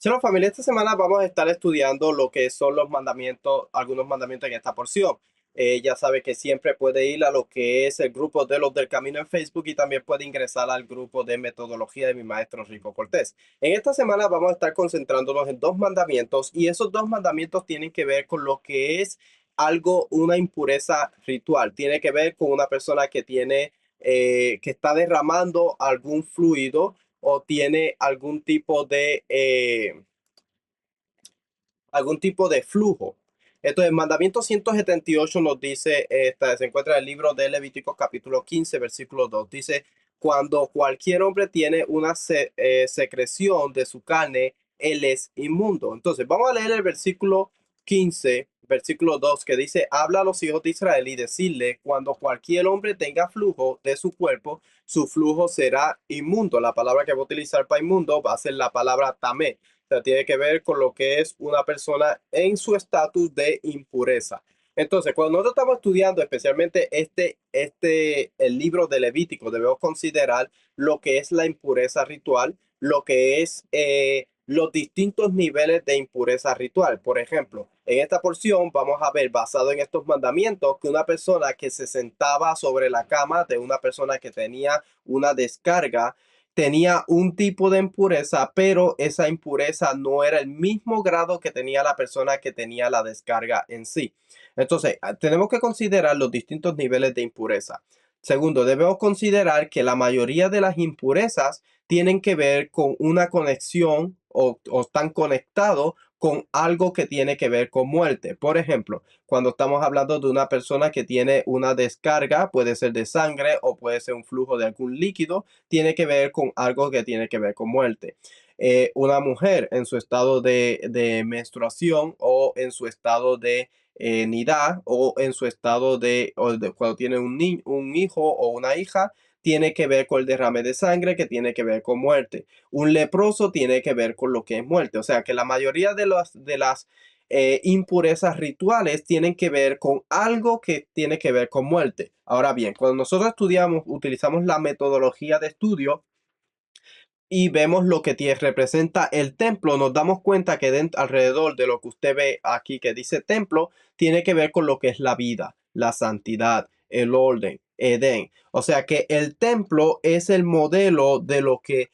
Bueno, familia, esta semana vamos a estar estudiando lo que son los mandamientos, algunos mandamientos en esta porción. Ya sabe que siempre puede ir a lo que es el grupo de los del Camino en Facebook y también puede ingresar al grupo de metodología de mi maestro Rico Cortés. En esta semana vamos a estar concentrándonos en dos mandamientos y esos dos mandamientos tienen que ver con lo que es algo, una impureza ritual. Tiene que ver con una persona que tiene, que está derramando algún fluido o tiene algún tipo de flujo. Entonces, el mandamiento 178 nos dice, se encuentra en el libro de Levítico capítulo 15 versículo 2 dice, cuando cualquier hombre tiene una secreción de su carne, él es inmundo. Entonces, vamos a leer el versículo 15 versículo 2 que dice, habla a los hijos de Israel y decirle, cuando cualquier hombre tenga flujo de su cuerpo, su flujo será inmundo. La palabra que va a utilizar para inmundo va a ser la palabra tamé. O sea, tiene que ver con lo que es una persona en su estatus de impureza. Entonces, cuando nosotros estamos estudiando especialmente el libro de Levítico, debemos considerar lo que es la impureza ritual, lo que es los distintos niveles de impureza ritual. Por ejemplo, en esta porción vamos a ver, basado en estos mandamientos, que una persona que se sentaba sobre la cama de una persona que tenía una descarga, tenía un tipo de impureza, pero esa impureza no era el mismo grado que tenía la persona que tenía la descarga en sí. Entonces, tenemos que considerar los distintos niveles de impureza. Segundo, debemos considerar que la mayoría de las impurezas tienen que ver con una conexión o están conectados con algo que tiene que ver con muerte. Por ejemplo, cuando estamos hablando de una persona que tiene una descarga, puede ser de sangre o puede ser un flujo de algún líquido, tiene que ver con algo que tiene que ver con muerte. Una mujer en su estado de menstruación o en su estado de nidad o en su estado de cuando tiene un hijo o una hija, tiene que ver con el derrame de sangre, que tiene que ver con muerte. Un leproso tiene que ver con lo que es muerte. O sea que la mayoría de las impurezas rituales tienen que ver con algo que tiene que ver con muerte. Ahora bien, cuando nosotros estudiamos, utilizamos la metodología de estudio y vemos lo que representa el templo, nos damos cuenta que alrededor de lo que usted ve aquí que dice templo, tiene que ver con lo que es la vida, la santidad, el orden, Edén. O sea que el templo es el modelo de lo que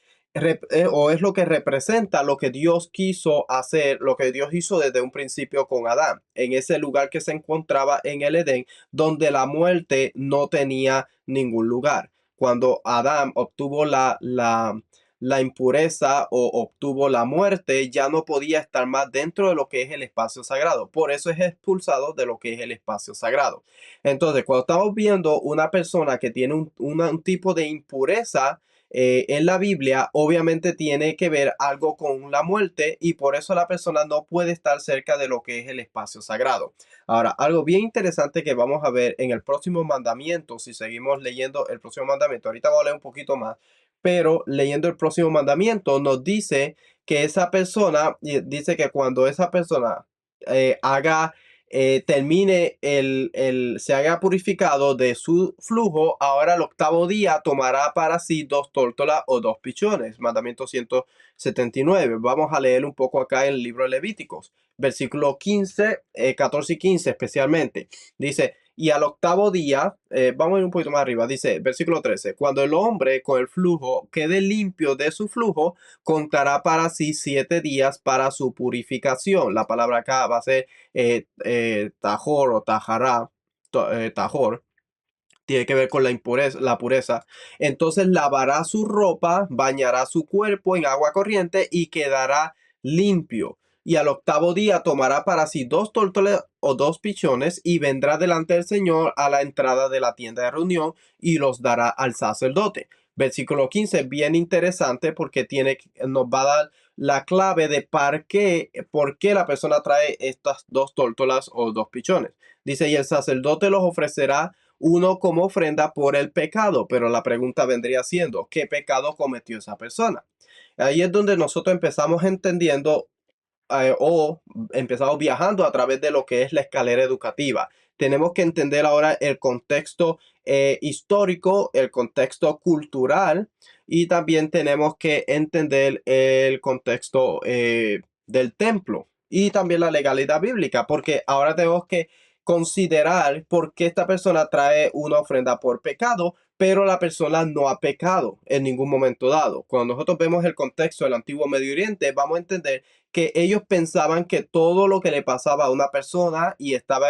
o es lo que representa lo que Dios quiso hacer, lo que Dios hizo desde un principio con Adán, en ese lugar que se encontraba en el Edén, donde la muerte no tenía ningún lugar. Cuando Adán obtuvo la impureza o obtuvo la muerte, ya no podía estar más dentro de lo que es el espacio sagrado. Por eso es expulsado de lo que es el espacio sagrado. Entonces, cuando estamos viendo una persona que tiene un tipo de impureza en la Biblia, obviamente tiene que ver algo con la muerte y por eso la persona no puede estar cerca de lo que es el espacio sagrado. Ahora, algo bien interesante que vamos a ver en el próximo mandamiento, si seguimos leyendo el próximo mandamiento, ahorita voy a leer un poquito más, pero leyendo el próximo mandamiento nos dice que esa persona, dice que cuando esa persona termine se haya purificado de su flujo, ahora el octavo día tomará para sí dos tórtolas o dos pichones. Mandamiento 179. Vamos a leer un poco acá en el libro de Levíticos, versículo 15, 14 y 15 especialmente. Dice, y al octavo día, vamos a ir un poquito más arriba, dice, versículo 13, cuando el hombre con el flujo quede limpio de su flujo, contará para sí 7 días para su purificación. La palabra acá va a ser tajor o tajará, tajor. Tiene que ver con la impureza, la pureza. Entonces lavará su ropa, bañará su cuerpo en agua corriente y quedará limpio. Y al octavo día tomará para sí dos tórtolas o dos pichones y vendrá delante del Señor a la entrada de la tienda de reunión y los dará al sacerdote. Versículo 15, bien interesante porque nos va a dar la clave de por qué la persona trae estas dos tórtolas o dos pichones. Dice, y el sacerdote los ofrecerá uno como ofrenda por el pecado, pero la pregunta vendría siendo, ¿qué pecado cometió esa persona? Ahí es donde nosotros empezamos entendiendo o empezamos viajando a través de lo que es la escalera educativa. Tenemos que entender ahora el contexto histórico, el contexto cultural y también tenemos que entender el contexto del templo y también la legalidad bíblica, porque ahora tenemos que considerar por qué esta persona trae una ofrenda por pecado, pero la persona no ha pecado en ningún momento dado. Cuando nosotros vemos el contexto del antiguo Medio Oriente, vamos a entender que ellos pensaban que todo lo que le pasaba a una persona y estaba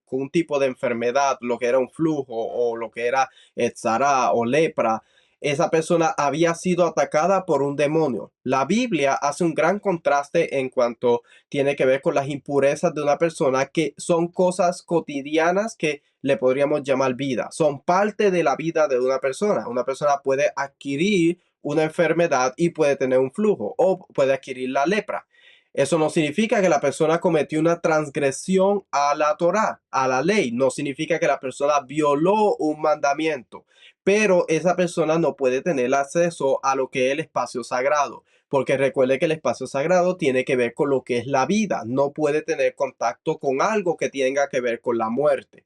con un tipo de enfermedad, lo que era un flujo o lo que era tzara o lepra, esa persona había sido atacada por un demonio. La Biblia hace un gran contraste en cuanto tiene que ver con las impurezas de una persona, que son cosas cotidianas que le podríamos llamar vida. Son parte de la vida de una persona. Una persona puede adquirir una enfermedad y puede tener un flujo o puede adquirir la lepra. Eso no significa que la persona cometió una transgresión a la Torá, a la ley. No significa que la persona violó un mandamiento, pero esa persona no puede tener acceso a lo que es el espacio sagrado, porque recuerde que el espacio sagrado tiene que ver con lo que es la vida. No puede tener contacto con algo que tenga que ver con la muerte,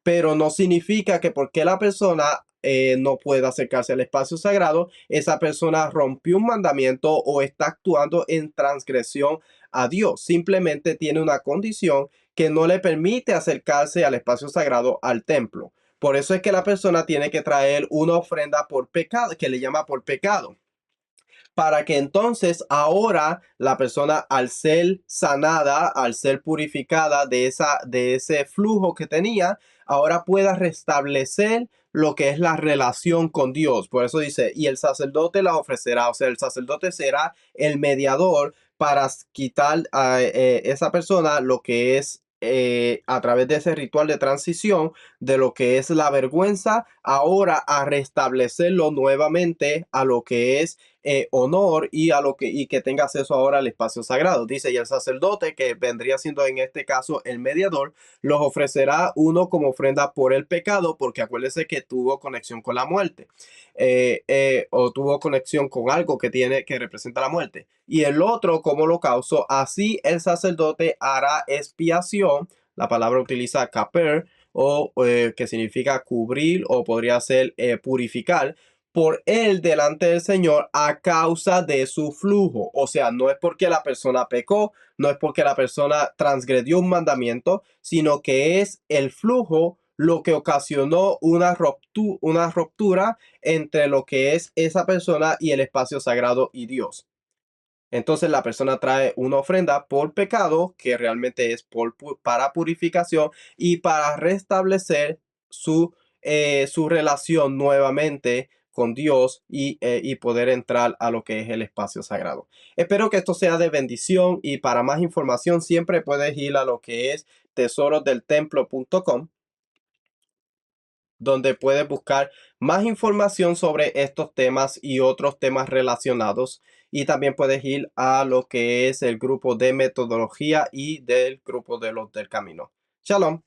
pero no significa que porque la persona no pueda acercarse al espacio sagrado, esa persona rompió un mandamiento o está actuando en transgresión a Dios. Simplemente tiene una condición que no le permite acercarse al espacio sagrado, al templo. Por eso es que la persona tiene que traer una ofrenda por pecado, que le llama por pecado, para que entonces ahora la persona, al ser sanada, al ser purificada de ese flujo que tenía, ahora pueda restablecer lo que es la relación con Dios. Por eso dice, y el sacerdote la ofrecerá, o sea, el sacerdote será el mediador para quitar a esa persona lo que es a través de ese ritual de transición de lo que es la vergüenza, ahora a restablecerlo nuevamente a lo que es honor y a lo que, y que tenga acceso ahora al espacio sagrado. Dice, y el sacerdote, que vendría siendo en este caso el mediador, los ofrecerá uno como ofrenda por el pecado, porque acuérdese que tuvo conexión con la muerte, o tuvo conexión con algo que tiene, que representa la muerte, y el otro como holocausto. Así el sacerdote hará expiación. La palabra utiliza caper, o que significa cubrir, o podría ser purificar, por él delante del Señor a causa de su flujo. O sea, no es porque la persona pecó, no es porque la persona transgredió un mandamiento, sino que es el flujo lo que ocasionó una ruptura entre lo que es esa persona y el espacio sagrado y Dios. Entonces la persona trae una ofrenda por pecado, que realmente es para purificación y para restablecer su relación nuevamente con Dios y poder entrar a lo que es el espacio sagrado. Espero que esto sea de bendición, y para más información siempre puedes ir a lo que es tesorosdeltemplo.com, donde puedes buscar más información sobre estos temas y otros temas relacionados. Y también puedes ir a lo que es el grupo de metodología y del grupo de los del camino. Shalom.